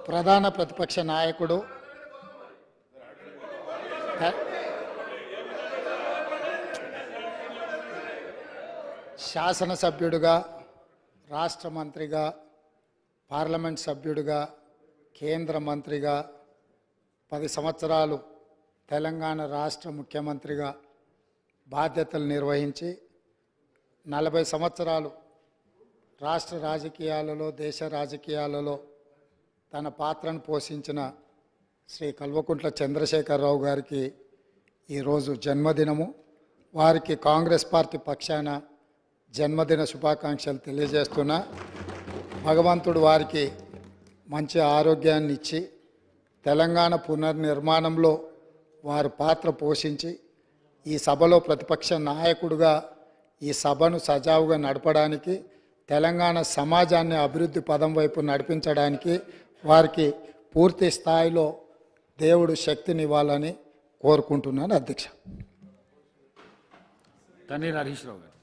ప్రధాన ప్రతిపక్ష నాయకుడు శాసనసభ్యుడిగా, రాష్ట్ర మంత్రిగా, పార్లమెంట్ సభ్యుడిగా, కేంద్ర మంత్రిగా 10 సంవత్సరాలు తెలంగాణ రాష్ట్ర ముఖ్యమంత్రిగా బాధ్యతలు నిర్వహించి 40 సంవత్సరాలు రాష్ట్ర రాజకీయాలలో, దేశ రాజకీయాలలో తన పాత్రను పోషించిన శ్రీ కల్వకుంట్ల చంద్రశేఖరరావు గారికి ఈరోజు జన్మదినము. వారికి కాంగ్రెస్ పార్టీ పక్షాన జన్మదిన శుభాకాంక్షలు తెలియజేస్తున్నా. భగవంతుడు వారికి మంచి ఆరోగ్యాన్ని ఇచ్చి తెలంగాణ పునర్నిర్మాణంలో వారు పాత్ర పోషించి ఈ సభలో ప్రతిపక్ష నాయకుడిగా ఈ సభను సజావుగా నడపడానికి, తెలంగాణ సమాజాన్ని అభివృద్ధి పదం వైపు నడిపించడానికి వారికి పూర్తి స్థాయిలో దేవుడు శక్తినివ్వాలని కోరుకుంటున్నాను. అధ్యక్ష. తన్నీర్ హరీష్ రావు గారు.